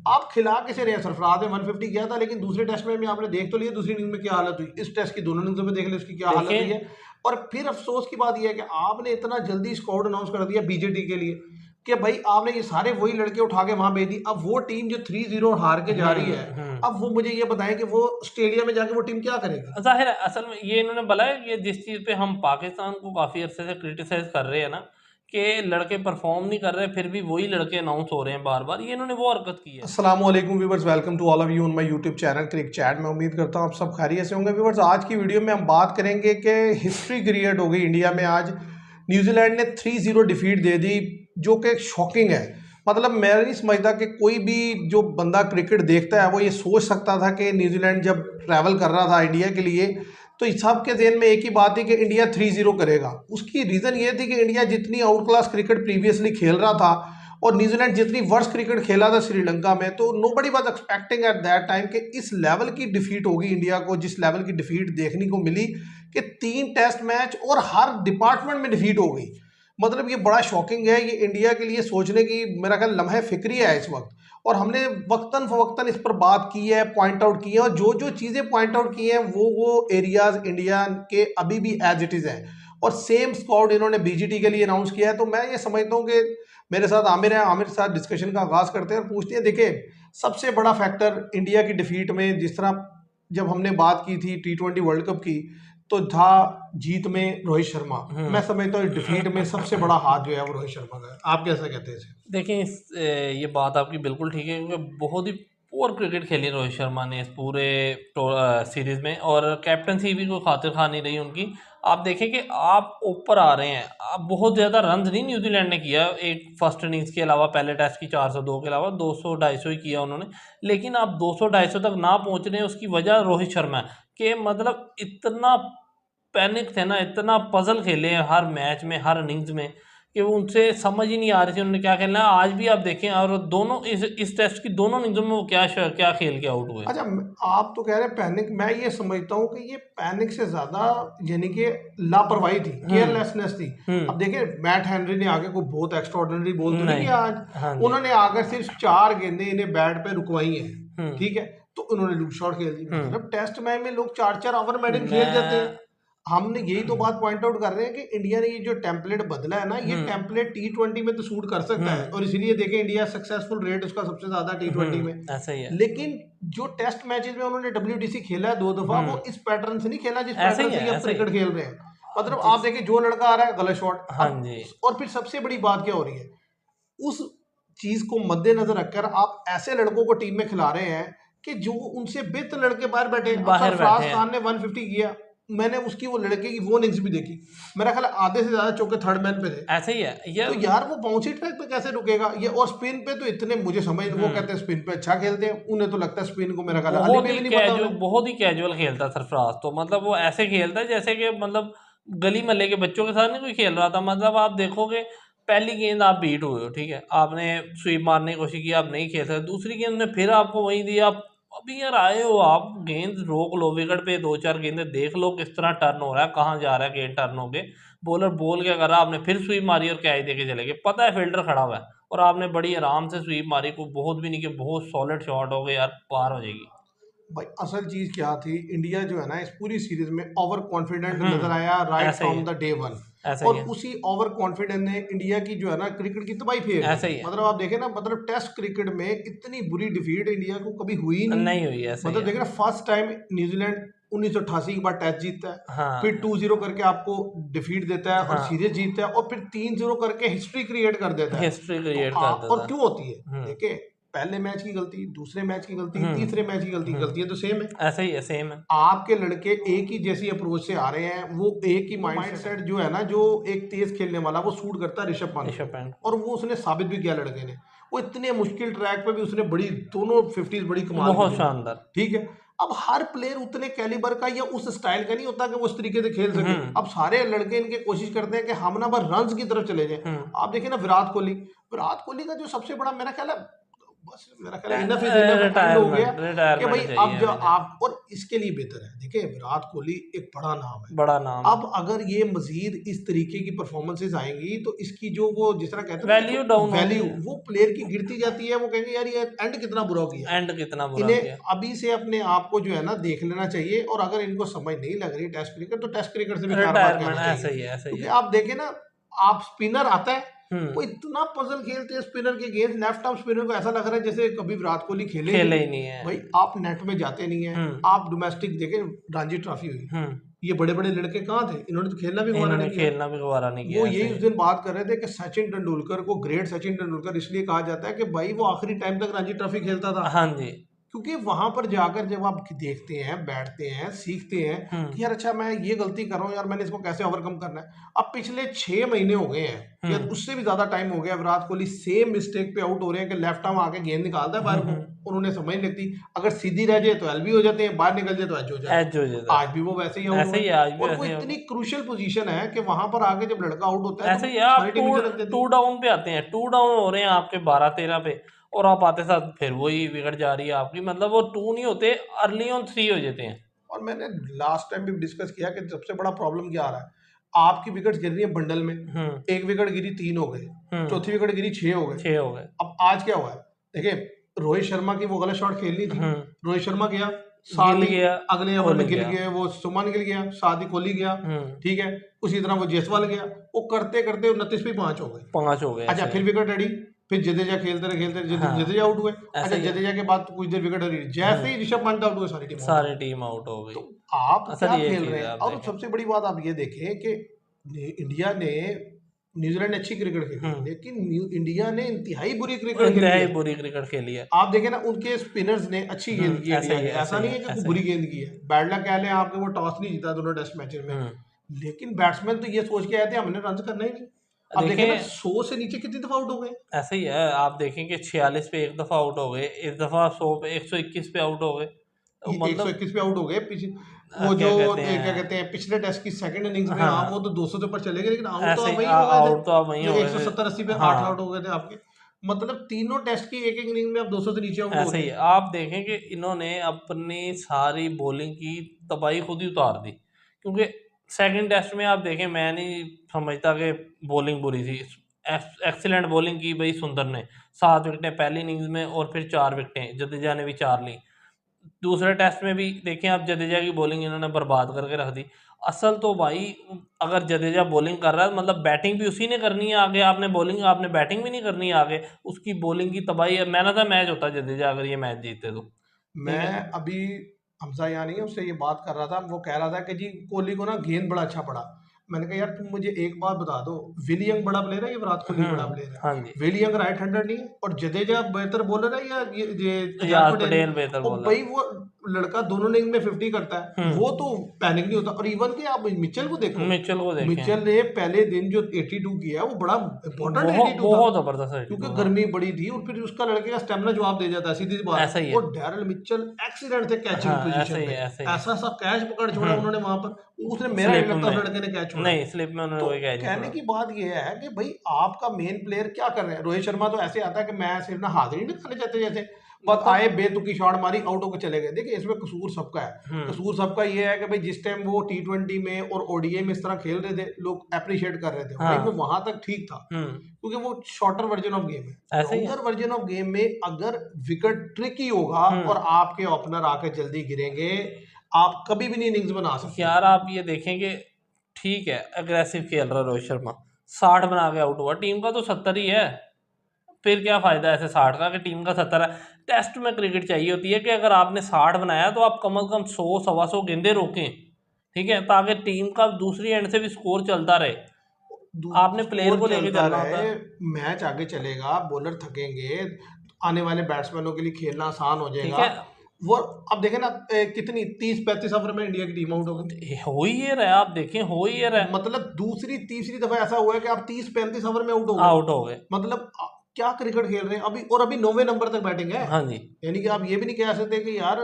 आप खिला कैसे रहे हैं? सरफराज में 150 किया था, लेकिन दूसरे टेस्ट में भी आपने देख तो लिया दूसरी इनिंग में क्या हालत हुई। इस टेस्ट की दोनों इनिंग्स में देख लिया उसकी क्या हालत हुई है। और फिर अफसोस की बात यह है कि आपने इतना जल्दी स्क्वाड अनाउंस कर दिया बीजेटी के लिए कि भाई आपने ये सारे वही लड़के उठा के वहां भेज दी। अब वो टीम जो 3-0 हार के जा रही है, अब वो मुझे ये बताएं कि वो ऑस्ट्रेलिया में जाके वो टीम क्या करेगी? जाहिर है, असल में ये इन्होंने बोला है, ये जिस चीज़ पे हम पाकिस्तान को काफ़ी अरसे से क्रिटिसाइज कर रहे हैं ना, कि लड़के परफॉर्म नहीं कर रहे, फिर भी वही लड़के अनाउंस हो रहे हैं बार बार, ये इन्होंने वो हरकत की है। अस्सलाम वालेकुम viewers, welcome to all of you on my YouTube channel Crick Chat. मैं उम्मीद करता हूँ आप सब खैरियत से होंगे। व्यूअर्स, आज की वीडियो में हम बात करेंगे कि हिस्ट्री क्रिएट हो गई इंडिया में। आज न्यूजीलैंड ने 3-0 डिफीट दे दी, जो कि शॉकिंग है। मतलब मैं नहीं समझता कि कोई भी जो बंदा क्रिकेट देखता है वो ये सोच सकता था कि न्यूजीलैंड जब ट्रैवल कर रहा था इंडिया के लिए, तो इस सब के ज़हन में एक ही बात थी कि इंडिया 3-0 करेगा। उसकी रीज़न ये थी कि इंडिया जितनी आउट क्लास क्रिकेट प्रीवियसली खेल रहा था और न्यूजीलैंड जितनी वर्स्ट क्रिकेट खेला था श्रीलंका में, तो nobody was expecting at that time कि इस लेवल की डिफीट होगी इंडिया को। जिस लेवल की डिफीट देखने को मिली कि 3 टेस्ट मैच और हर डिपार्टमेंट में डिफीट हो गई, मतलब ये बड़ा शॉकिंग है। ये इंडिया के लिए सोचने की मेरा ख्याल लम्हे फिक्री है इस वक्त। और हमने वक्तन फवक्तन इस पर बात की है, पॉइंट आउट की है, और जो जो चीज़ें पॉइंट आउट की हैं वो एरियाज इंडिया के अभी भी एज इट इज़ हैं। और सेम स्क्वाड इन्होंने बीजीटी के लिए अनाउंस किया है। तो मैं ये समझता हूँ कि मेरे साथ आमिर है, आमिर के साथ डिस्कशन का आगाज़ करते हैं और पूछते हैं। देखिए, सबसे बड़ा फैक्टर इंडिया की डिफीट में, जिस तरह जब हमने बात की थी T20 वर्ल्ड कप की, तो था जीत में रोहित शर्मा। मैं समझता हूँ डिफीट में सबसे बड़ा हाथ जो है वो रोहित शर्मा का है। आप कैसा कहते हैं इसे? देखिए, ये बात आपकी बिल्कुल ठीक है, क्योंकि बहुत ही पुअर क्रिकेट खेली रोहित शर्मा ने इस पूरे सीरीज़ में, और कैप्टनसी भी कोई खातिर खा नहीं रही उनकी। आप देखें कि आप ऊपर आ रहे हैं, आप बहुत ज़्यादा रन नहीं न्यूजीलैंड ने किया एक फर्स्ट इनिंग्स के अलावा, पहले टेस्ट की 402 के अलावा 200-250 ही किया उन्होंने। लेकिन आप 200-250 तक ना पहुंच रहे हैं, उसकी वजह रोहित शर्मा है। कि मतलब इतना पैनिक थे ना, इतना पजल खेले हैं हर मैच में, हर इनिंग्स में, कि वो उनसे समझ ही नहीं आ रही थी उन्होंने क्या खेलना है। आज भी आप देखें, और दोनों इस टेस्ट की दोनों इनिंग्सों में वो क्या खेल के आउट हुए। अच्छा, आप तो कह रहे हैं पैनिक। मैं ये समझता हूँ कि ये पैनिक से ज्यादा यानी कि लापरवाही थी, केयरलेसनेस थी। अब देखिए, मैट हेनरी ने आगे कोई बहुत एक्स्ट्राऑर्डिनरी बॉल तो नहीं किया आज। हाँ जी। उन्होंने आगे सिर्फ 4 गेंदें इन्हें बैट पे रुकवाई हैं, ठीक है, तो उन्होंने लूप शॉट खेल दी। मतलब टेस्ट मैच में लोग 4-4 ओवर मैडम खेल जाते हैं। हमने यही तो बात पॉइंट आउट कर रहे हैं कि इंडिया ने ये जो टेम्पलेट बदला है ना, ये टेम्पलेट T20 में तो सूट कर सकता है, और इसीलिए देखें इंडिया सक्सेसफुल रेट उसका सबसे ज्यादा T20 में। ऐसा ही है। लेकिन जो टेस्ट मैचेस में उन्होंने WTC खेला है 2 दफा, वो इस पैटर्न से नहीं खेला जिस ऐसा पैटर्न ही से है, ये अब ऐसा ही क्रिकेट खेल रहे हैं। मतलब आप देखिए, जो लड़का आ रहा है गलत शॉट। हाँ जी। और फिर सबसे बड़ी बात क्या हो रही है, उस चीज को मद्देनजर रखकर आप ऐसे लड़कों को टीम में खिला रहे हैं कि जो उनसे बेहतर लड़के बाहर बैठे। अब बाहर सरफराज बैठे हैं। खान ने 150 किया, मैंने उसकी वो लड़के की वो इनिंग्स भी देखी, मेरा ख्याल है आधे से ज्यादा चौके थर्ड मैन पे थे। ऐसा ही है तो यार वो बाउंसी ट्रैक पे कैसे रुकेगा ये? और स्पिन पे तो इतने, मुझे समझ, वो कहते हैं स्पिन पे अच्छा खेलते हैं, उन्हें तो लगता है स्पिन को, मेरा ख्याल है अली पे भी नहीं पता उन्हें। बहुत ही कैजुअल खेलता सरफराज तो, मतलब वो ऐसे खेलता है जैसे कि मतलब गली मोहल्ले के बच्चों के साथ नहीं कोई खेल रहा था। मतलब आप देखोगे, पहली गेंद आप बीट हुए हो, ठीक है, आपने स्वीप मारने की कोशिश की, आप नहीं खेल सकते, दूसरी गेंद में फिर आपको वही दिया। आप अभी यार आए हो, आप गेंद रोक लो, विकेट पे 2-4 गेंदें देख लो किस तरह टर्न हो रहा है, कहाँ जा रहा है गेंद टर्न हो के, बॉलर बॉल क्या कर रहा है, आपने फिर स्वीप मारी और क्या ही दे के चले गए। पता है फील्डर खड़ा हुआ है, और आपने बड़ी आराम से स्वीप मारी, को बहुत भी नहीं कि बहुत सॉलिड शॉट हो गए यार, पार हो जाएगी। भाई असल चीज क्या थी, इंडिया जो है ना इस पूरी सीरीज में ओवर कॉन्फिडेंट नजर आया राइट ऐसा ही फ्रॉम है, द डे वन। ऐसा ही और है, उसी ओवर कॉन्फिडेंस ने इंडिया की जो है ना क्रिकेट की तबाही फेर ऐसा दी। ही है। मतलब आप देखें ना, मतलब टेस्ट क्रिकेट में इतनी बुरी डिफीट इंडिया को कभी हुई ही नहीं। नहीं हुई, ऐसा ही मतलब है। देखें ना, फर्स्ट टाइम न्यूजीलैंड 1988 के बाद टेस्ट जीतता है, फिर हाँ 2-0 करके आपको डिफीट देता है और हाँ, सीरीज जीतता है, और फिर 3-0 करके हिस्ट्री क्रिएट कर देता है। हिस्ट्री तो क्रिएट कर आप, और देता। क्यों होती है? देखिए, पहले मैच की गलती, दूसरे मैच की गलती, तीसरे मैच की गलती, गलतियां तो सेम है। ऐसा ही है, सेम है। आपके लड़के एक ही जैसी अप्रोच से आ रहे हैं, वो एक ही माइंडसेट जो है ना, जो एक तेज खेलने वाला, वो सूट करता है ऋषभ पंत ऋषभ को। पंत। और वो उसने साबित भी किया लड़के ने। वो इतने मुश्किल ट्रैक पे भी उसने बड़ी, दोनों 50s बड़ी कमाल की बहुत खेली, शानदार। ठीक है। अब हर प्लेयर उतने कैलिबर का या उस स्टाइल का नहीं होता कि वो उस तरीके से खेल सके। अब सारे लड़के इनके कोशिश करते हैं कि हम ना बस रन की तरफ चले जाएं। आप देखिए ना, विराट कोहली का जो सबसे बड़ा मेरा ख्याल है बस मेरा ख्याल इनफ इज इनफ एंड हो गया कि भाई रिटायरमेंट अब जो चाहिए आप, और इसके लिए बेहतर है, देखिए विराट कोहली एक बड़ा नाम है, बड़ा नाम अब अगर ये मजीद इस तरीके की परफॉर्मेंसेज आएंगी तो इसकी जो वो जिस तरह कहते हैं वैल्यू डाउन होगी, वैल्यू वो प्लेयर की गिरती जाती है, वो कहेंगे यार ये एंड कितना बुरा किया। एंड कितना बुरा इन्हें किया। अभी से अपने आप को जो है ना देख लेना चाहिए, और अगर इनको समझ नहीं लग रही टेस्ट क्रिकेट तो टेस्ट क्रिकेट से भी कारबार रिटायरमेंट करना ऐसा चाहिए। ही है, ऐसा ही क्योंकि है। आप देखें ना, आप स्पिनर आता है वो हम्म, इतना पजल खेलते हैं स्पिनर के गेंद, लेफ्ट आर्म स्पिनर को ऐसा लग रहा है जैसे कभी विराट कोहली खेले ही खेला नहीं। ही नहीं है। भाई आप नेट में जाते नहीं है, हम्म आप डोमेस्टिक देखें, रणजी ट्रॉफी हुई, हम्म ये बड़े बड़े लड़के कहाँ थे, इन्होंने तो खेलना भी गवारा इन्होंने नहीं किया। खेलना भी गवारा नहीं वो किया, ऐसे यही ही उस है। दिन बात कर रहे थे कि सचिन तेंदुलकर को ग्रेट सचिन तेंदुलकर इसलिए कहा जाता है कि भाई वो आखिरी टाइम तक रणजी ट्रॉफी खेलता था, हाँ जी। क्योंकि वहां पर जाकर जब आप देखते हैं, बैठते हैं, सीखते हैं कि यार अच्छा मैं ये गलती कर रहा हूँ यार, मैंने इसको कैसे ओवरकम करना है। अब पिछले 6 महीने हो गए हैं या उससे भी ज्यादा टाइम हो गया, विराट कोहली सेम मिस्टेक पे आउट हो रहे हैं कि लेफ्ट आर्म आके गेंद निकालता है बाहर को, उन्होंने समझ नहीं लगती, अगर सीधी रह जाए तो एलबी हो जाते हैं, बाहर निकल जाए तो एज हो जाए। एज हो जाता आज भी वो वैसे ही है, आउट ऐसे ही हुए, है, आज भी और वो ऐसे ही इतनी होगा। क्रूशियल पोजीशन है कि वहां पर आके जब लड़का आउट होता है ऐसे तो ही है, आप सारी टीम नीचे रख देती टू है। डाउन पे आते हैं, टू डाउन हो रहे हैं आपके 12-13 पे, और आप आते साथ फिर वही विकेट जा रही है आपकी, मतलब वो टू नहीं होते, अर्ली ऑन 3 हो जाते हैं। और मैंने लास्ट टाइम भी डिस्कस किया कि सबसे बड़ा प्रॉब्लम क्या आ रहा है, आपकी विकेट गिर रही है बंडल में, एक विकेट गिरी 3 हो गए, चौथी विकेट गिरी 6 हो गए। 6 हो गए। अब आज क्या हुआ है, देखिए रोहित शर्मा की वो गलत शॉट खेलनी थी, रोहित शर्मा गया, गिल साथ ही गया, अगले ओवर कोहली में गिल गया। गया, वो सुमन गिल गया, साथ ही कोहली गया, ठीक है, उसी तरह वो जायसवाल गया, वो करते करते 29 पे 5 हो गए। 5 हो गए, अच्छा ऐसे फिर ही। विकेट रेडी, फिर जडेजा खेलते रहे खेलते रहे, हाँ, जडेजा आउट हुए। ऐसे अच्छा ही है। जडेजा के बाद कुछ देर विकेट रेडी, जैसे ही ऋषभ पंत आउट हुए सारी टीम आउट। सारी टीम आउट हो गई। तो आप असल क्या ये खेल चीज रहे है, हैं, आप और देखें। सबसे बड़ी बात आप ये देखें कि इंडिया ने, न्यूजीलैंड ने अच्छी क्रिकेट खेली, लेकिन इंडिया ने इंतहाई बुरी क्रिकेट खेली इंतहाई है। बुरी क्रिकेट खेली है। आप देखें ना उनके स्पिनर्स ने अच्छी गेंद की है ऐसे इंडिया ही ने, है, ऐसा नहीं है कि कोई बुरी गेंद की है, बैड लक कह लें आपके, वो टॉस नहीं जीता दोनों टेस्ट मैचेस में, लेकिन बैट्समैन तो ये सोच के आए थे हमने रन करना ही नहीं। अब देखें ना देखिए 100 से नीचे कितनी दफा आउट हो गए, ऐसे ही है, आप देखें कि 46 पे एक दफा आउट हो गए, इस दफा 100 पे 121 पे आउट हो गए, तो ये मतलब 121 पे आउट हो गए। वो जो क्या कहते क्या हैं, कहते हैं पिछले टेस्ट की सेकंड इनिंग्स में, हाँ हाँ वो तो 200 से ऊपर चले गए, लेकिन आउट तो ऐसे आप ही वही हो गए थे आउट तो आप वहीं जो हो गए 170-80 पे थे। 8 आउट हाँ हो गए थे आपके, मतलब तीनों टेस्ट की एक एक इनिंग में आप 200 से नीचे आउट हो ऐसे रहे ही हैं। आप देखें कि इन्होंने अपनी सारी बॉलिंग की तबाही खुद ही उतार दी, क्योंकि सेकंड टेस्ट में आप देखें, मैं नहीं समझता कि बॉलिंग बुरी थी। एक्सीलेंट बॉलिंग की भाई सुंदर ने, 7 विकेटें पहली इनिंग्स में, और फिर 4 विकेटें जडेजा ने भी 4 ली। दूसरे टेस्ट में भी देखें आप, जडेजा की बॉलिंग इन्होंने बर्बाद करके रख दी। असल तो भाई अगर जडेजा बॉलिंग कर रहा है मतलब बैटिंग भी उसी ने करनी है आगे, आपने बैटिंग भी नहीं करनी है आगे, उसकी बॉलिंग की तबाही है। मैन ऑफ द मैच होता जडेजा अगर ये मैच जीतते तो, ठीक मैं है। अभी हमजा यानी है उससे ये बात कर रहा था, वो कह रहा था कि जी कोहली को ना गेंद बड़ा अच्छा पड़ा। मैंने कहा यार तुम मुझे एक बात बता दो, विली यंग बड़ा प्लेयर है या विराट कोहली बड़ा प्लेयर है? हाँ जी, विली यंग राइट हैंडर नहीं है, और जडेजा बेहतर बॉलर है या ये याद अजहर पटेल? पटेल बेहतर और बॉलर। भाई वो लड़का दोनों इनिंग में 50 करता है, वो तो पैनिक नहीं होता। और इवन कि आप मिचेल को देखो, मिचेल को देखें, मिचेल ने पहले दिन जो 82 किया है वो बड़ा इंपॉर्टेंट बहुत 82 था, बहुत जबरदस्त है क्योंकि 82 था। गर्मी बड़ी थी, और फिर उसका लड़के का स्टेमिना जवाब दे जाता है, सीधी सी बात ऐसा ही है। है, और डैरल मिचेल एक्सीडेंट थे कैचिंग हाँ ऐसे पोजीशन ही पे, है, ऐसे ही है। ऐसा सा कैच पकड़ छोड़ा उन्होंने वहां पर, उसने मेरा नहीं स्लिप लगता उस में लड़के ने कैच छोड़ा। नहीं, स्लिप में उन्होंने तो कोई कैच नहीं कहने छोड़ा। की बात ये है कि भाई आपका मेन प्लेयर क्या कर रहे हैं। रोहित शर्मा तो ऐसे आता है कि मैं सिर्फ ना हाजिरी नहीं दिखाने चाहते, जैसे बस आए बेतुकी शॉट मारी आउट होकर चले गए। देखिए इसमें कसूर सबका है, कसूर सबका ये है कि भाई जिस टाइम वो T20 में और ODI में इस तरह खेल रहे थे लोग अप्रिशिएट कर रहे थे, भाई वो वहां तक ठीक था, क्योंकि वो शॉर्टर वर्जन ऑफ गेम है। ऐसे ही है। लॉन्गर वर्जन ऑफ गेम में अगर विकेट ट्रिकी होगा और आपके ओपनर आके जल्दी गिरेंगे, आप कभी भी नहीं इनिंग्स बना सकते। यार आप ये देखेंगे, ठीक है अग्रेसिव खेल रहा रोहित शर्मा, 60 बना के आउट हुआ, टीम का तो 70 ही है, फिर क्या फायदा ऐसे 60 का कि टीम का 70 है। टेस्ट में क्रिकेट चाहिए होती है कि अगर आपने 60 बनाया तो आप कम से कम 100-125 गेंदे रोकें, ठीक है, ताकि टीम का दूसरी एंड से भी स्कोर चलता रहे। आपने प्लेयर को लेके चलना होता है। मैच आगे चलेगा, बॉलर थकेंगे, आने वाले बैट्समैनों के लिए खेलना आसान हो ठीक जाएगा। है, वो अब देखें ना कितनी 30-35 ओवर में इंडिया की टीम आउट हो गई, हो ही ये रहा है, आप देखें हो ही ये रहा है, मतलब दूसरी तीसरी दफा ऐसा हुआ है कि आप 30-35 ओवर में आउट हो गए। आउट हो गए। मतलब क्या क्रिकेट खेल रहे हैं अभी, और अभी 9वें नंबर तक बैटिंग है। हाँ जी, यानी कि आप ये भी नहीं कह सकते कि यार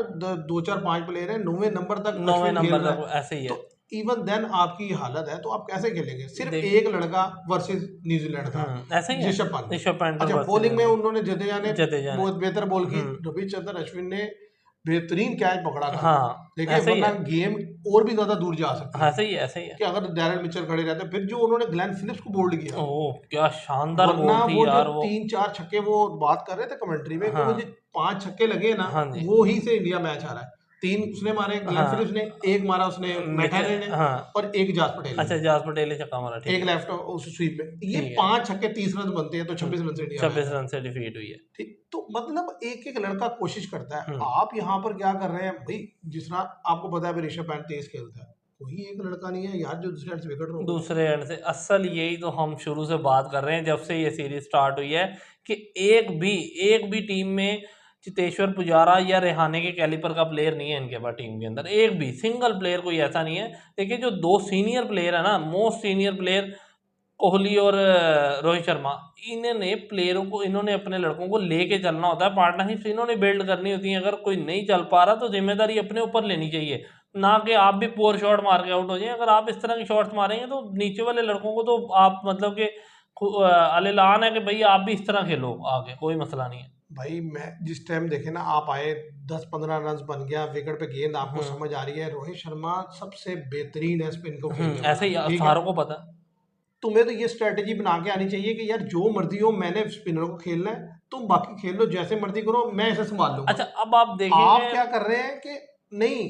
2-4-5 प्लेयर हैं, 9वें नंबर तक 9वें अश्विन खेल नंबर रहा तक है। ऐसे ही है। तो इवन देन आपकी ये हालत है तो आप कैसे खेलेंगे? सिर्फ देख एक लड़का वर्सेस न्यूजीलैंड था, ऐसा ही है। ऋषभ पंत। ऋषभ पंत अच्छा, वर्सेस बॉलिंग में उन्होंने जडेजा ने जडेजा ने बहुत बेहतर बॉल की, हम्म रविचंद्रन अश्विन ने बेहतरीन कैच पकड़ा था। हाँ देखिए, ऐसा ही वरना है। गेम और भी ज्यादा दूर जा सकती हाँ थी सही है, ऐसा ही है। कि अगर डैरेन मिचेल खड़े रहते। फिर जो उन्होंने ग्लेन फिलिप्स को बोल्ड किया, ओह क्या शानदार वरना बॉल थी वो जो यार वो। 3-4 छक्के वो बात कर रहे थे कमेंट्री में कि वो जो हाँ 5 छक्के लगे ना, हाँ जी वो ही से इंडिया मैच आ रहा है। 3 उसने मारे ग्लेन फिलिप्स ने, हाँ एक मारा उसने मैथारे ने, हाँ। और एक जास पटेल अच्छा ने, जास पटेल ने छक्का मारा, ठीक एक है। लेफ्ट उस स्वीप में। ये ठीक है। 5 छक्के 30 रन बनते हैं, तो 26 रन से इंडिया मैच 26 है। रन से डिफीट हुई है। ठीक, तो मतलब एक एक लड़का कोशिश करता है। हम्म आप यहाँ पर क्या कर रहे हैं भाई? जिस तरह आपको पता है भाई, ऋषभ पंत तेज खेलता है, कोई एक लड़का नहीं है यार जो दूसरे एंड से विकेट रोके। दूसरे एंड से असल यही तो हम शुरू से बात कर रहे हैं जब से ये सीरीज स्टार्ट हुई है कि एक भी टीम में चितेश्वर पुजारा या रेहाने के कैलिपर का प्लेयर नहीं है इनके पास टीम के अंदर। एक भी सिंगल प्लेयर कोई ऐसा नहीं है। देखिए जो दो सीनियर प्लेयर है ना, मोस्ट सीनियर प्लेयर कोहली और रोहित शर्मा, इन्होंने अपने लड़कों को लेके चलना होता है, पार्टनरशिप इन्होंने बिल्ड करनी होती है। अगर कोई नहीं चल पा रहा तो जिम्मेदारी अपने ऊपर लेनी चाहिए, ना कि आप भी पुअर शॉट मार के आउट हो जाए। अगर आप इस तरह की शॉट्स मारेंगे तो नीचे वाले लड़कों को तो आप मतलब कि अलेलान है कि भाई आप भी इस तरह खेलो आगे, कोई मसला नहीं है। भाई मैं जिस टाइम देखे ना, आप आए 10-15 रन बन गया, विकेट पे गेंद आपको हम्म समझ आ रही है। रोहित शर्मा सबसे बेहतरीन है स्पिन को खेलने वाला, ऐसे ही ठीक है। सारों को पता है। तुम्हें तो ये स्ट्रेटेजी बना के आनी चाहिए कि यार जो मर्जी हो, मैंने स्पिनर को खेलना है, तुम बाकी खेल लो जैसे मर्जी करो, मैं इसे संभाल अच्छा लूंगा। अब आप आप देखेंगे। क्या कर रहे हैं कि नहीं,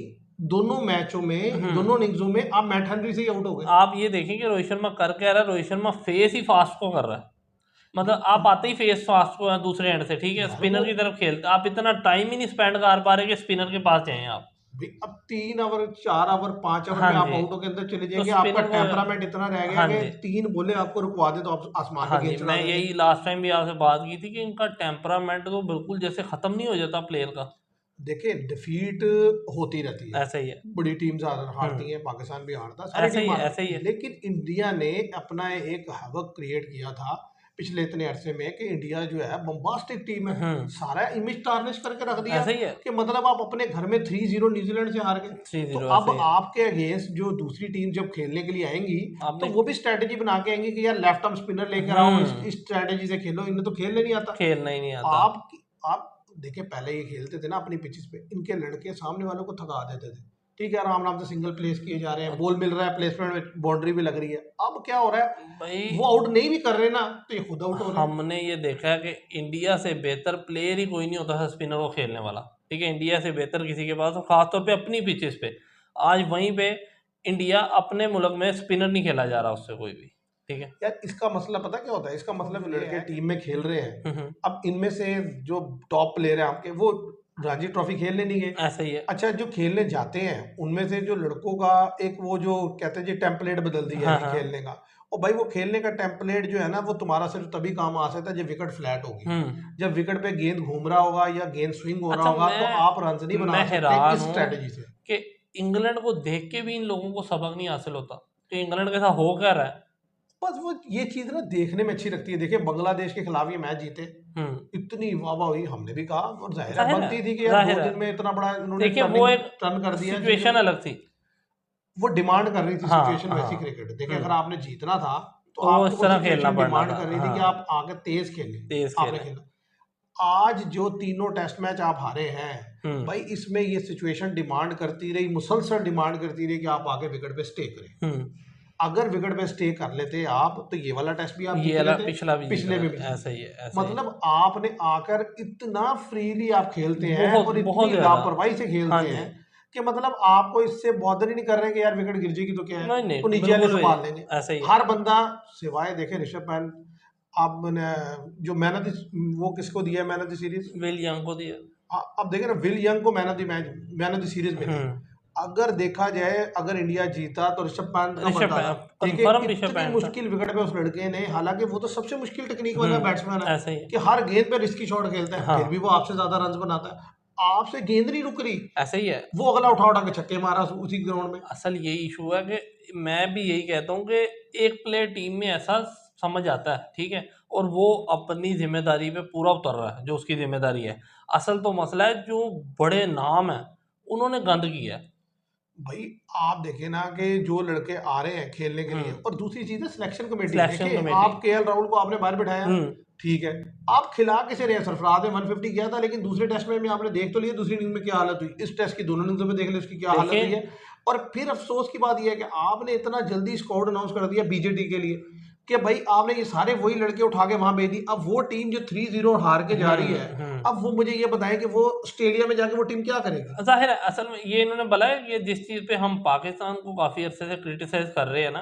दोनों मैचों में, दोनों हम्म इनिंग्सों में आप मैट हेनरी से ही आउट हो गए। आप ये देखें कि रोहित शर्मा कर क्या रहा है। रोहित शर्मा फेस ही फास्ट को कर रहा है। मतलब आप आते ही फेस फास्ट को है दूसरे एंड से, ठीक है, यार वो स्पिनर की तरफ खेलते, आप इतना टाइम ही नहीं स्पेंड कर पा रहे कि स्पिनर के पास जाएं आप। भाई, अब 3 ओवर 4 ओवर 5 ओवर हाँ में आप जी। आउट होकर अंदर चले तो जाएंगे। आपका स्पिनर को, टेम्परामेंट इतना रह गया हाँ कि जी 3 बोले आपको रुकवा दे तो आप आसमान हाँ पे जी, गेंद चला मैं देंगे। यही लास्ट टाइम भी आपसे बात की थी कि इनका टेम्परामेंट तो बिल्कुल जैसे खत्म नहीं हो जाता प्लेयर का। देखिए, डिफीट होती रहती है, ऐसा ही है। बड़ी टीम ज्यादा हारती हम्म है, पाकिस्तान भी हारता है, सारी ऐसा ही टीम है, हारती ऐसा ही है। है। लेकिन इंडिया ने अपना एक हैवक क्रिएट किया था पिछले इतने अरसे में कि इंडिया जो है बम्बास्टिक टीम है। सारा इमेज टार्निश करके रख दिया ऐसा ही है। कि मतलब आप अपने घर में 3-0 न्यूजीलैंड से हार गए। थ्री तो जीरो अब ऐसा ही है। आपके अगेंस्ट जो दूसरी टीम जब खेलने के लिए आएंगी, तो आपने वो भी स्ट्रेटेजी बना के आएंगी कि यार लेफ्ट आर्म स्पिनर लेकर आओ, इस स्ट्रेटेजी से खेलो। इन्हें तो खेलने नहीं आता। खेलना ही नहीं आता। आप देखिए, पहले ये खेलते थे ना अपनी पिचेस पे, इनके लड़के सामने वालों को थका देते थे। ठीक है, आराम आराम से सिंगल प्लेस किए जा रहे हैं, बॉल मिल रहा है, प्लेसमेंट में बाउंड्री भी लग रही है। अब क्या हो रहा है, भाई वो आउट नहीं भी कर रहे ना, तो ये खुद आउट हो रहे हैं। हमने ये देखा है कि इंडिया से बेहतर प्लेयर ही कोई नहीं होता है स्पिनर को खेलने वाला, ठीक है। इंडिया से बेहतर किसी के पास, और खासतौर पे अपनी पिचेस पे आज वहीं पे इंडिया अपने मुल्क में स्पिनर नहीं खेला जा रहा उससे कोई भी, ठीक है। यार इसका मसला पता क्या होता है? इसका मतलब लड़के टीम में खेल रहे हैं, हम्म, अब इनमें से जो टॉप प्लेयर है आपके, वो रणजी ट्रॉफी खेलने नहीं गए। ऐसा ही है। अच्छा, जो खेलने जाते हैं उनमें से जो लड़कों का एक वो जो कहते हैं जी टेम्पलेट बदल दिया हाँ है हाँ। खेलने का। और भाई वो खेलने का टेम्पलेट जो है ना, वो तुम्हारा सिर्फ तभी काम आ सकता है जब विकेट फ्लैट होगी। जब विकेट पे गेंद घूम रहा होगा या गेंद स्विंग हो रहा अच्छा होगा, तो आप रन नहीं बना मैं सकते हैरान इस हूँ स्ट्रेटेजी से। कि इंग्लैंड को देख के भी इन लोगों को सबक नहीं हासिल होता कि इंग्लैंड के साथ हो क्या रहा है। बस वो ये चीज ना देखने में अच्छी लगती है। देखिए, बांग्लादेश के खिलाफ ये मैच जीते, इतनी वाह वाह हुई, हमने भी कहा, और जाहिर है जाहिर है, बनती थी कि यार जाहिर 2 दिन है। में इतना बड़ा उन्होंने देखिए वो टर्निंग एक टर्न कर दिया जिंदगी सिचुएशन में। अलग थी। वो डिमांड कर रही थी हाँ सिचुएशन, वैसी हाँ। क्रिकेट। देखिए, अगर आपने जीतना था तो तो वो आपको इस वो तरह खेलना सिचुएशन पड़ना डिमांड था, कर रही थी कि हाँ आप आगे तेज खेलें। तेज आपने खेले। खेला। आज जो तीनों टेस्ट मैच आप हारे हैं, हम्म भाई इसमें ये सिचुएशन डिमांड करती रही, मुसलसल डिमांड करती रही कि आप आगे विकेट पे स्टे करें। हम्म अगर विकेट पे स्टे कर लेते आप, तो ये वाला टेस्ट भी आप ये जीत वाला लेते, पिछला भी जीत पिछले में भी रहा, जीत ऐसा ही है, लेते। ऐसा ही है। मतलब आपने आकर इतना फ्रीली आप खेलते हैं बहुत और बहुत इतनी ज्यादा। लापरवाही से हाँ खेलते जी। हैं कि मतलब आपको इससे बॉदर ही नहीं कर रहे कि यार विकेट गिर जाएगी तो क्या है, नहीं नहीं वो नीचे वाले बिल्कुल भी संभाल लेंगे। ऐसा ही है। हर बंदा, सिवाय देखे ऋषभ पंत, आपने जो मैन ऑफ द, वो किसको दिया man of the series? Will Young को दिया। अब देखे ना, विल यंग को man of the match, man of the series मिली। अगर देखा जाए, अगर इंडिया जीता तो ऋषभ पंत का ऋषभ बनता था। पंत, ठीक है, कंफर्म ऋषभ इतनी पंत था। मुश्किल विकेट पे उस लड़के ने, हालांकि वो तो सबसे मुश्किल टेक्निक वाला बैट्समैन है ऐसा ही है। कि हर गेंद पे रिस्की शॉट खेलता है, हाँ फिर भी वो आपसे ज्यादा रन बनाता है। आपसे गेंद नहीं रुक रही, ऐसा ही है। वो अगला उठा उठा के छक्के मारा उसी ग्राउंड में। असल यही इशू है कि मैं भी यही कहता हूँ कि एक प्लेयर टीम में ऐसा समझ आता है, ठीक है, और वो अपनी जिम्मेदारी पे पूरा उतर रहा है जो उसकी जिम्मेदारी है। असल तो मसला है जो बड़े नाम है उन्होंने गंद किया है। भाई आप देखिए ना कि जो लड़के आ रहे हैं खेलने के लिए, और दूसरी चीज है सिलेक्शन कमेटी। सिलेक्शन देखिए कमेटी। आप केएल राहुल को आपने बाहर बिठाया, ठीक है, आप खिला किसे रहे हैं? सरफराज ने 150 किया था, लेकिन दूसरे टेस्ट में आपने देख तो लिया दूसरी इनिंग में क्या हालत हुई, इस टेस्ट की दोनों इनिंग्स में देख ले उसकी क्या हालत हुई है। और फिर अफसोस की बात यह है कि आपने इतना जल्दी स्क्वाड अनाउंस कर दिया बीजेटी के लिए कि भाई आपने ये सारे वही लड़के उठा के वहां भेज दी। अब वो टीम जो 3-0 हार के जा रही है, अब वो मुझे ये बताएं कि वो ऑस्ट्रेलिया में जाके वो टीम क्या करेगी? जाहिर है, असल में ये इन्होंने बोला है कि जिस चीज़ पे हम पाकिस्तान को काफ़ी अरसे से क्रिटिसाइज कर रहे हैं ना,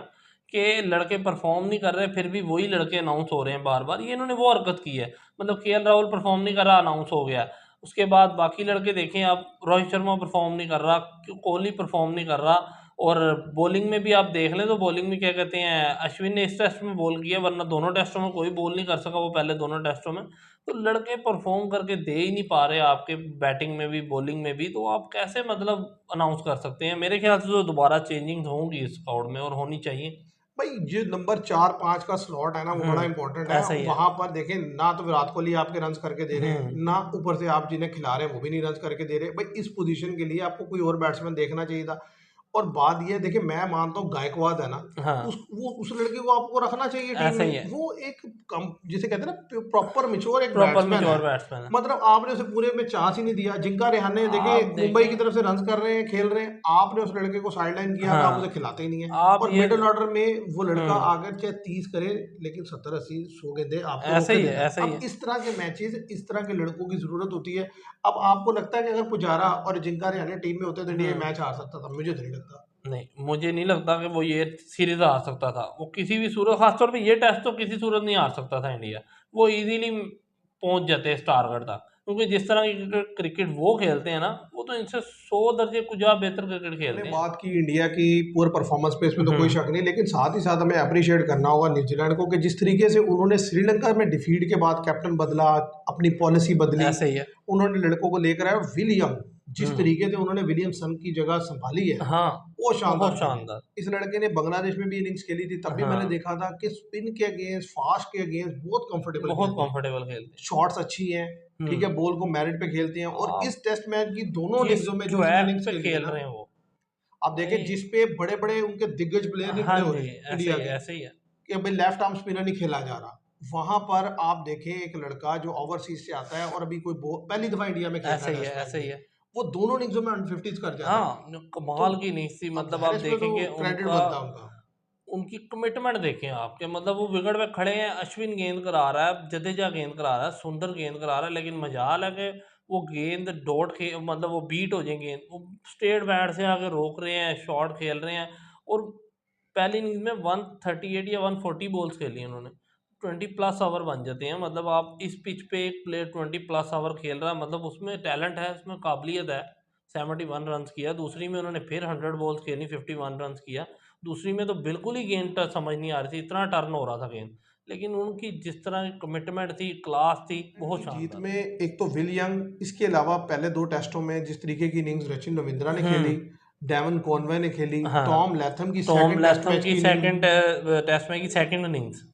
कि लड़के परफॉर्म नहीं कर रहे फिर भी वही लड़के अनाउंस हो रहे हैं बार बार, ये इन्होंने वो हरकत की है। मतलब केएल राहुल परफॉर्म नहीं कर रहा, अनाउंस हो गया। उसके बाद बाकी लड़के देखें आप, रोहित शर्मा परफॉर्म नहीं कर रहा, कोहली परफॉर्म नहीं कर रहा। और बॉलिंग में भी आप देख लें तो बॉलिंग में क्या कहते हैं, अश्विन ने इस टेस्ट में बॉल किया, वरना दोनों टेस्टों में कोई बॉल नहीं कर सका वो पहले दोनों टेस्टों में। तो लड़के परफॉर्म करके दे ही नहीं पा रहे आपके, बैटिंग में भी बॉलिंग में भी, तो आप कैसे मतलब अनाउंस कर सकते हैं? मेरे ख्याल से तो दोबारा चेंजिंग होंगी इस स्क्वाड में, और होनी चाहिए। भाई जो नंबर 4-5 का स्लॉट है ना वो बड़ा इंपॉर्टेंट है। ऐसा ही है। वहां पर देखें ना तो विराट कोहली आपके रन करके दे रहे हैं, ना ऊपर से आप जिन्हें खिला रहे हैं वो भी नहीं रन करके दे रहे। भाई इस पोजीशन के लिए आपको कोई और बैट्समैन देखना चाहिए था। और बात ये है, देखिए मैं मानता हूँ गायकवाद है ना, हाँ, उस लड़के को आपको रखना चाहिए टीम ऐसा ही में। है। वो एक जिसे कहते हैं ना प्रॉपर मिच्योर एक प्रॉपर बैट्समैन है। मेच्योर बैट्समैन है। मतलब आपने उसे पूरे में चांस ही नहीं दिया। जिंका रेहाने देखिए आप मुंबई की देखें, तरफ से रन कर रहे हैं, खेल रहे हैं, आपने उस लड़के को साइडलाइन किया था, आप उसे हाँ, खिलाते ही नहीं है। आप और ये मिडिल ऑर्डर में वो लड़का हम्म अगर चाहे 30 करे, लेकिन 70-80 100 गेंदें आपको रोक ऐसा के ही है, देता है। ऐसा ही अब है। इस तरह के मैचेस, इस तरह के लड़कों की जरूरत होती है। अब आपको लगता है कि अगर पुजारा और जिंका रेहाने टीम में होते तो इंडिया ये मैच हार सकता था? मुझे तो नहीं लगता। नहीं, मुझे नहीं लगता कि वो ये सीरीज हार सकता था। वो किसी भी सूरत, खासतौर पे ये टेस्ट तो किसी सूरत नहीं हार सकता था इंडिया। वो इजीली पहुंच जाते हैं इस टारगेट तक, क्योंकि जिस तरह की क्रिकेट वो खेलते हैं ना, वो तो इनसे 100 दर्जे कुछ ज्यादा बेहतर क्रिकेट हमने खेलते हैं। बात की इंडिया की पूरे परफॉर्मेंस पे, इसमें तो कोई हम्म शक नहीं, लेकिन साथ ही साथ हमें अप्रिशिएट करना होगा न्यूजीलैंड को कि जिस तरीके से उन्होंने श्रीलंका में डिफीट के बाद कैप्टन बदला, अपनी पॉलिसी बदली, ऐसे ही है। उन्होंने लड़कों को लेकर आए। और विलियम, जिस हम्म तरीके से उन्होंने विलियमसन की जगह संभाली है, हाँ, वो शानदार बहुत खेली। शानदार। इस लड़के ने बांग्लादेश में भी इनिंग्स खेली थी, तब भी मैंने हाँ, देखा था कि स्पिन के अगेंस्ट, फास्ट के अगेंस्ट बहुत कंफर्टेबल बहुत खेलते हैं। कंफर्टेबल खेलते शॉट्स अच्छी हैं, हैं। ठीक है, बॉल को मेरिट पे खेलते हैं। और आप इस टेस्ट मैच की दोनों जिस इनिंग्सों में जो इसने ट्रैक इनिंग्स पे खेली है खेल ना, रहे हैं वो, आप देखें भाई, जिस पे बड़े बड़े उनके दिग्गज प्लेयर नहीं हाँ खड़े हो जी, रहे ऐसे इंडिया ही है, के, ऐसे ही है। कि भाई लेफ्ट आर्म स्पिनर नहीं खेला जा रहा, वहां पर आप देखें एक लड़का जो ओवरसीज से आता है और अभी कोई पहली दफा इंडिया में खेल रहा ऐसे है ही है, टेस्ट मैच ऐसे ही में, है। वो दोनों इनिंग्सों में 150 कर जाता है। हाँ, जो तो कमाल की नहीं थी, अब मतलब जाहिर आप है इसमें तो देखेंगे क्रेडिट उनका, बनता है उनका। उनकी कमिटमेंट देखें आपके, मतलब वो विकेट पे खड़े हैं, अश्विन गेंद करा रहा है, जडेजा गेंद करा रहा है, सुंदर गेंद करा रहा है, लेकिन मजाल है कि वो गेंद डॉट खे मतलब वो बीट हो जाए गेंद, वो स्ट्रेट बैट से आके रोक रहे हैं, शॉट खेल रहे हैं। और पहली इनिंग में 138 या 140 बॉल्स खेली उन्होंने। 20+ ओवर बन जाते हैं, मतलब आप इस पिच पे एक प्लेयर 20+ ओवर खेल रहा है, मतलब उसमें टैलेंट है, उसमें काबिलियत है। 71 रन किया, दूसरी में उन्होंने फिर 100 बॉल्स खेली, 51 रन किया। दूसरी में तो बिल्कुल ही गेंद समझ नहीं आ रही थी, इतना टर्न हो रहा था गेंद। लेकिन उनकी जिस तरह की कमिटमेंट थी, क्लास थी, की बहुत जीत शानदार। में एक तो विल यंग, इसके अलावा पहले दो टेस्टों में जिस तरीके की इनिंग्स रचिन रविंद्रा ने खेली, हम्म डेवन कॉनवे ने खेली, हाँ, टॉम लैथम की Tom second test Latham match की की इनिंग, सेकंड टेस्ट में की सेकंड इनिंग्स।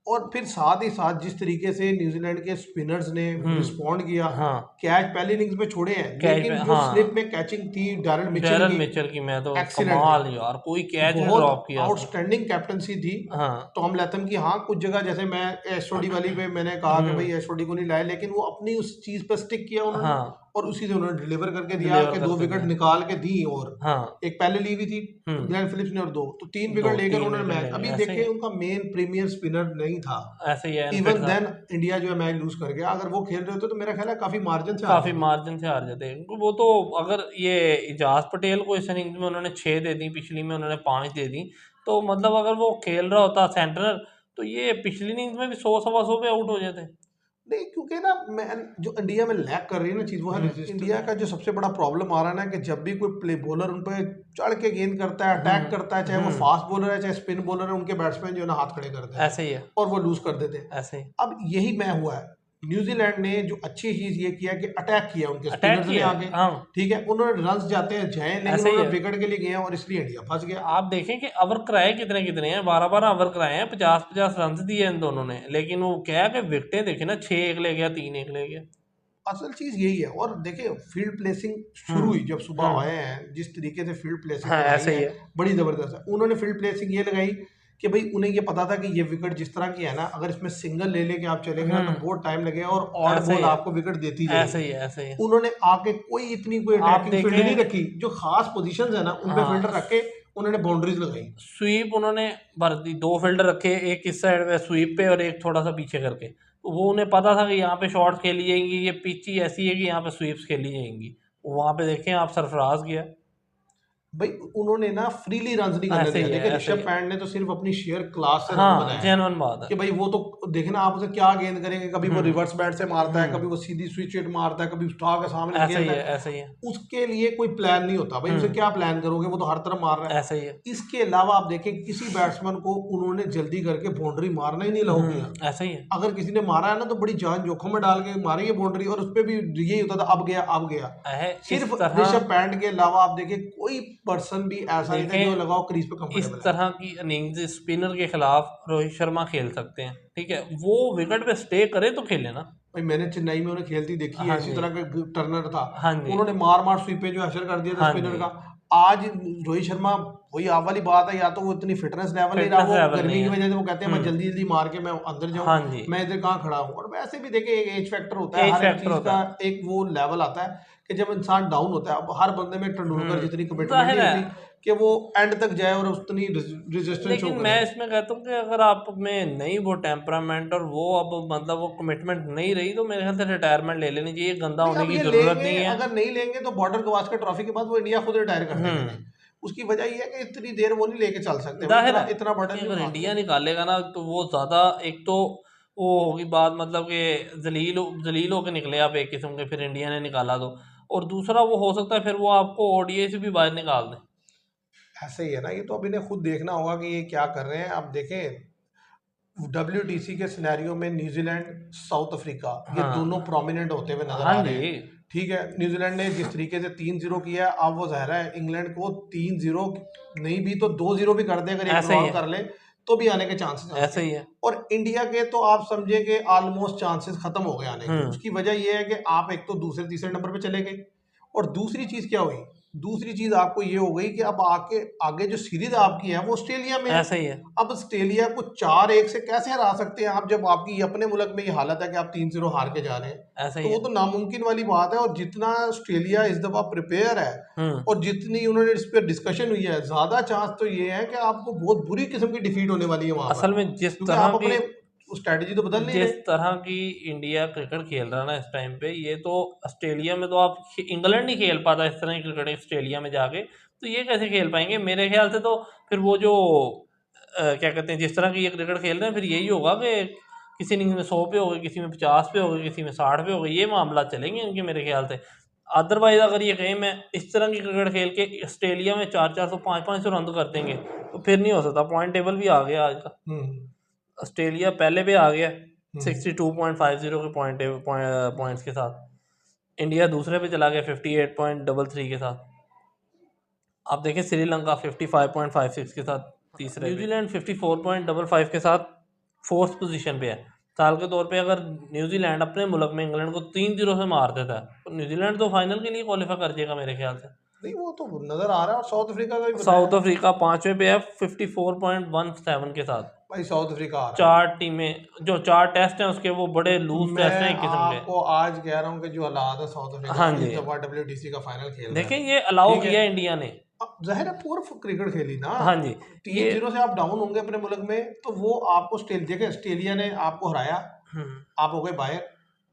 और फिर साथ ही साथ जिस तरीके से न्यूजीलैंड के स्पिनर्स ने रिस्पॉन्ड किया, हाँ, कैच पहली इनिंग्स में छोड़े हैं, कैच में, लेकिन जो स्लिप हाँ, में कैचिंग थी डैरल मिचेल डैरल की, मिचेल की, मैं तो एक्सीलेंट थी, कमाल यार, कोई कैच नहीं बहुत ड्रॉप किया उसने। आउटस्टैंडिंग कैप्टनसी थी हाँ टॉम लैथम की। हाँ कुछ जगह जैसे मैं एसओडी वाली पे मैंने कहा कि भाई एसओडी को नहीं लाए, लेकिन वो अपनी उस चीज पे स्टिक किया उन्होंने, हाँ, और उसी से उन्होंने डिलीवर करके दिया डिलीवर कि दो करके विकेट दिया। निकाल के दी। और हाँ, एक पहले ली हुई थी ग्लेन फिलिप्स ने, और दो तो 3 विकेट दो लेकर तीन उन्होंने विकेट मैच, ले लिए, अभी ऐसे ही देखे है, उनका मेन प्रीमियर स्पिनर नहीं था। ऐसे ही है, अनफिट इवन था। देन इंडिया जो है मैच लूज कर गया। अगर वो खेल रहे होते तो मेरा ख्याल है काफी मार्जिन से हार काफी जाते। मार्जिन से हार जाते हैं वो तो। अगर ये इजाज पटेल को इस इनिंग्स में उन्होंने 6 दे दी, पिछली में उन्होंने 5 दे दी, तो मतलब अगर वो खेल रहा होता सेंटरर, तो ये पिछली इनिंग्स में भी 100 सवा 100 पे आउट हो जाते। नहीं, क्योंकि ना मैं जो इंडिया में लैक कर रही है ना चीज, वो है इंडिया का जो सबसे बड़ा प्रॉब्लम आ रहा है ना, कि जब भी कोई प्ले बॉलर उन पे चढ़ के गेंद करता है, अटैक करता है, चाहे वो फास्ट बॉलर है चाहे स्पिन बॉलर है, उनके बैट्समैन जो है ना हाथ खड़े कर देते ऐसे ही है, हैं और वो लूज कर देते हैं। ऐसे ही अब यही मैं हुआ है, न्यूजीलैंड ने जो अच्छी चीज ये किया कि अटैक किया उनके अटैक स्पिनर्स ने किया आगे, है, हाँ, ठीक है, उन्होंने रन जाते हैं जाए, लेकिन ऐसे ही उन्होंने है। विकेट के लिए गए और इसलिए इंडिया फंस गया। आप देखें कि ओवर कराए कितने कितने हैं, 12-12 ओवर कराए हैं, 50-50 रन दिए इन दोनों ने, लेकिन वो क्या है कि विकेटें देखे ना, 6 एक ले गया, 3 एक ले गया। असल चीज यही है। और देखिए फील्ड प्लेसिंग शुरू हुई जब सुबह आए हैं, जिस तरीके से फील्ड प्लेसिंग हाँ लगाई ऐसे ही है है। बड़ी जबरदस्त है। उन्होंने फील्ड प्लेसिंग ये लगाई कि भाई उन्हें ये पता था कि ये विकेट जिस तरह की है ना, अगर इसमें सिंगल ले लेके आप चलेंगे ना तो बहुत टाइम लगेगा और ऑड ऐसे ही बॉल है, आपको विकेट देती ऐसे ही जाएगी। है, ऐसे ही है। उन्होंने आके कोई आप अटैकिंग फील्ड नहीं देखें, रखी, जो खास पोजीशंस है ना उन पे हाँ, फील्डर रख के उन्होंने बाउंड्रीज लगाई। स्वीप उन्होंने भर दी, 2 फील्डर रखे, एक इस साइड पे स्वीप पे और एक थोड़ा सा पीछे करके। तो वो उन्हें पता था कि यहाँ पे शॉट्स खेली जाएंगी, ये पिच ही ऐसी है कि यहाँ पे स्वीप्स खेली जाएंगी। वहाँ पे देखें आप, सरफराज गया। भाई उन्होंने ना फ्रीली रन नहीं करने ऐसे दिया। ही है, देखिए ऐसे ही ऋषभ है। पंत ने तो सिर्फ अपनी शेयर क्लास से रन हाँ, बनाए हैं जेन्युइन बात है। कि भाई वो तो देखना आप उसे क्या गेंद करेंगे, कभी वो हम्म रिवर्स बैट से मारता है, कभी हम्म वो सीधी स्विच हिट मारता है, कभी उठा के सामने से ऐसे ही खेलता है, है। ऐसे ही है। उसके लिए कोई प्लान नहीं होता भाई, उसे क्या प्लान करोगे, वो तो हर तरफ मार रहा है। ऐसे ही है। इसके अलावा आप देखें किसी बैट्समैन को उन्होंने जल्दी करके बाउंड्री मारना ही नहीं अलाउ किया। ऐसे ही है। अगर किसी ने मारा है ना तो बड़ी जान जोखिम में डाल के मारी है बाउंड्री, और उस पर भी यही होता था अब गया अब गया। इस सिर्फ तरह ऋषभ पंत के अलावा आप देखिए कोई पर्सन भी ऐसा नहीं था जो देखें, लगाओ क्रीज पे इस कंफर्टेबल है। तरह की इनिंग्स स्पिनर के खिलाफ रोहित शर्मा खेल सकते हैं, ठीक है, वो विकेट पे स्टे करे तो खेले ना। भाई मैंने चेन्नई में उन्हें खेलती देखी है, हाँ इसी जी, तरह का टर्नर था, हाँ जी, उन्होंने मार मार स्वीपे जो हशर कर दिया था हाँ स्पिनर जी। का। आज रोहित शर्मा, वही आप वाली बात है, या तो वो इतनी फिटनेस लेवल नहीं रहा, फिटनेस वो लेवल गर्मी नहीं की है। वजह से वो कहते हैं मैं जल्दी जल्दी मार के मैं अंदर जाऊं, हाँ जी, मैं इधर कहाँ खड़ा हूँ। और वैसे भी देखिए एक एज फैक्टर होता है, एज हर एक फैक्टर चीज होता का है। एक वो लेवल आता है कि जब इंसान डाउन होता है। अब हर बंदे में तेंदुलकर जितनी कमिटमेंट जाहिर नहीं है। होती कि वो एंड तक जाए और उतनी रेजिस्टेंस शो लेकिन करे। मैं इसमें कहता हूँ कि अगर आप में नहीं वो टेम्परामेंट और वो अब मतलब वो कमिटमेंट नहीं रही, तो मेरे ख्याल से रिटायरमेंट ले लेनी चाहिए, गंदा नहीं होने अब की ये ज़रूरत लेंगे, नहीं है। अगर नहीं लेंगे तो बॉर्डर गवास्कर ट्रॉफी के बाद वो इंडिया खुद रिटायर कर देंगे नहीं। हम्म उसकी वजह ये है कि इतनी देर वो नहीं लेके चल सकते भाई, जाहिर इतना है इतना कि बर्डन नहीं अगर उठा इंडिया सकते। निकालेगा ना तो वो ज़्यादा, एक तो वो होगी बात, मतलब कि जलील होकर निकले आप एक किस्म के, फिर इंडिया ने निकाला तो। और दूसरा वो हो सकता है फिर वो आपको ओडीआई से भी बाहर निकाल दें। ऐसे ही है ना, ये तो अब इन्हें खुद देखना होगा कि ये क्या कर रहे हैं। अब देखें WTC के सिनेरियो में न्यूजीलैंड साउथ अफ्रीका ये दोनों हाँ, प्रोमिनेंट होते हुए नजर हाँ आ रहे जी, हैं। ठीक है, न्यूजीलैंड ने जिस तरीके से 3-0 किया है, अब वो ज़ाहिर है इंग्लैंड को 3-0 नहीं भी तो 2-0 भी कर दे, अगर एक ऐसे ही ड्रॉ है, कर ले तो भी आने के चांसेस हैं ऐसे उसके। ही है। और इंडिया के तो आप समझे कि ऑलमोस्ट चांसेस खत्म हो गए आने के। उसकी वजह यह है कि आप एक तो दूसरे तीसरे नंबर पे चले गए, और दूसरी चीज क्या हुई, दूसरी चीज आपको ये हो गई कि अब आके आगे जो सीरीज आपकी है वो ऑस्ट्रेलिया में है। ऐसे ही है, अब ऑस्ट्रेलिया को 4-1 से कैसे हरा सकते हैं आप, जब आपकी अपने मुल्क में ये हालत है कि आप 3-0 हार के जा रहे हैं। ऐसे तो ही वो है। तो नामुमकिन वाली बात है। और जितना ऑस्ट्रेलिया इस दफा प्रिपेयर है हम्म और जितनी उन्होंने इस पर डिस्कशन हुई है, ज्यादा चांस तो ये है कि आपको बहुत बुरी किस्म की डिफीट होने वाली है वहां पर, असल में क्योंकि आप अपने स्ट्रेटजी तो बदल नहीं जिस रहे। तरह की इंडिया क्रिकेट खेल रहा है ना इस टाइम पे, ये तो ऑस्ट्रेलिया में तो आप, इंग्लैंड नहीं खेल पाता इस तरह की क्रिकेट ऑस्ट्रेलिया में जाके, तो ये कैसे खेल पाएंगे मेरे ख्याल से। तो फिर वो जो क्या कहते हैं, जिस तरह की ये क्रिकेट खेल रहे हैं, फिर यही होगा कि किसी इनिंग्स में 100 पे हो गए, किसी में 50 पे हो गए, किसी में 60 पे हो गए, ये मामला चलेंगे इनके मेरे ख्याल से। अदरवाइज अगर ये गेम है इस तरह की क्रिकेट खेल के ऑस्ट्रेलिया में 400 500 रन कर देंगे, तो फिर नहीं हो सकता। पॉइंट टेबल भी आ गया आज का, हम्म ऑस्ट्रेलिया पहले पे आ गया हम्म 62.50 के पॉइंट्स के साथ। इंडिया दूसरे पे चला गया 58.33 के साथ। आप देखें श्रीलंका 55.56 के साथ तीसरे, न्यूजीलैंड 54.55 के साथ फोर्थ पोजीशन पे है। साल के तौर पे अगर न्यूजीलैंड अपने मुल्क में इंग्लैंड को 3-0 से मार देता है, तो न्यूजीलैंड तो फाइनल के लिए क्वालिफाई कर जाएगा मेरे ख्याल से। नहीं वो तो नजर आ रहा है, और साउथ अफ्रीका का भी बताया साउथ अफ्रीका 5वें पे है 54.17 के साथ। भाई, साउथ अफ्रीका आ रहा है। 4 टीमें, जो 4 टेस्ट हैं उसके, वो बड़े लूज टेस्ट हैं मैं एक किस्म के। आपको आज कह रहा हूँ कि जो हालात है साउथ अफ्रीका हाँ इस जी, दफा WTC का फाइनल खेल रहा देखें है। ये अलाउ ठीक है, किया इंडिया ने। अब जाहिर है पूर्व क्रिकेट खेली ना, हाँ जी, तीन ये जीरो से आप डाउन होंगे अपने मुल्क में, तो वो आपको देखिए ऑस्ट्रेलिया ने आपको हराया, आप हो गए बाहर,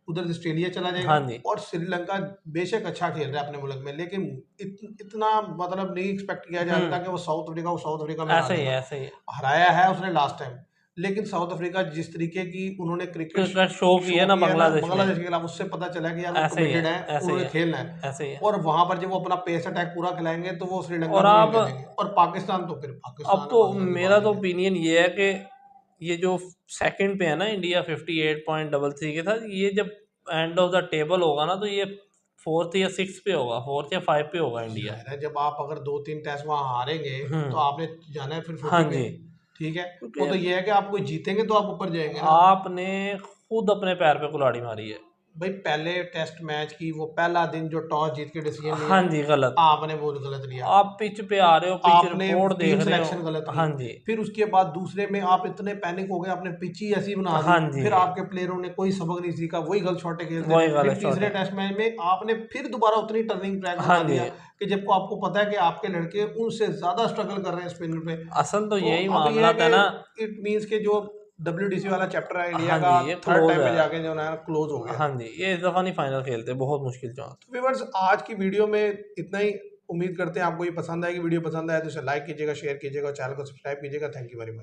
उधर से ऑस्ट्रेलिया चला जाएगा। हाँ जी, और श्रीलंका बेशक अच्छा खेल रहा है अपने मुल्क में, लेकिन इतना मतलब नहीं एक्सपेक्ट किया जा रहा था कि वो साउथ अफ्रीका में हरा ऐसे ही है, देगा। ऐसे ही है। हराया है उसने लास्ट टाइम, लेकिन साउथ अफ्रीका जिस तरीके की उन्होंने क्रिकेट क्रिकेट शो किया शो ना किया है ना बांग्लादेश में, बांग्लादेश के खिलाफ, उससे पता चला कि यार वो ऐसे ही है, कमिटेड है, ऐसे ही उन्होंने है, खेलना है। ऐसे ही है। और वहां पर जब वो अपना पेस अटैक पूरा खिलाएंगे तो वो श्रीलंका और को नहीं आप, ले देंगे। और पाकिस्तान तो फिर अब पाकिस्तान है, तो पाकिस्तान की मेरा बात तो ही है। ओपिनियन ये है कि ये जो सेकंड पे है ना इंडिया 58.33 के साथ, ये जब एंड ऑफ द टेबल होगा ना, तो ये फोर्थ या सिक्स पे होगा, फोर्थ या 5 पे होगा इंडिया। जाहिर है जब आप अगर 2-3 टेस्ट वहां हारेंगे तो आपने जाना है फिर हाँ 40 पे। जी, ठीक है, वो क्योंकि तो ये है कि आप कोई जीतेंगे तो आप ऊपर जाएंगे ना। आपने खुद अपने पैर पे कुल्हाड़ी मारी है। भाई पहले टेस्ट मैच की वो पहला दिन जो टॉस जीत के डिसीजन लिया, हाँ जी, गलत। आपने वो गलत लिया, आप पिच पे आ रहे हो, पिच आपने रिपोर्ट टीम देख रहे सिलेक्शन हो। गलत हाँ की, जी, फिर उसके बाद दूसरे में आप इतने पैनिक हो गए, आपने पिच ही ऐसी बना दी, हाँ जी, फिर आपके प्लेयरों ने कोई सबक नहीं सीखा, वही गलत शॉटें खेलते, वही फिर गलत शॉट तीसरे है। टेस्ट मैच में आपने फिर दोबारा उतनी टर्निंग ट्रैक हाँ बना जी, दिया कि जबको आपको पता है कि आपके लड़के उनसे ज्यादा स्ट्रगल कर रहे हैं स्पिनर पे। असल तो तो यही अब ये मामला है था ना। कि इट मीन्स के जो WDC वाला चैप्टर है इंडिया हाँ जी, का ये थर्ड क्लोज टाइम पे है। जाके जो है क्लोज हो गया। हाँ जी, ये इस दफ़ा नहीं फाइनल खेलते, बहुत मुश्किल चांस। तो व्यूअर्स आज की वीडियो में इतना ही, उम्मीद करते हैं आपको ये पसंद आएगी। वीडियो पसंद आए तो इसे लाइक कीजिएगा, शेयर कीजिएगा और चैनल को सब्सक्राइब कीजिएगा। Thank you very much.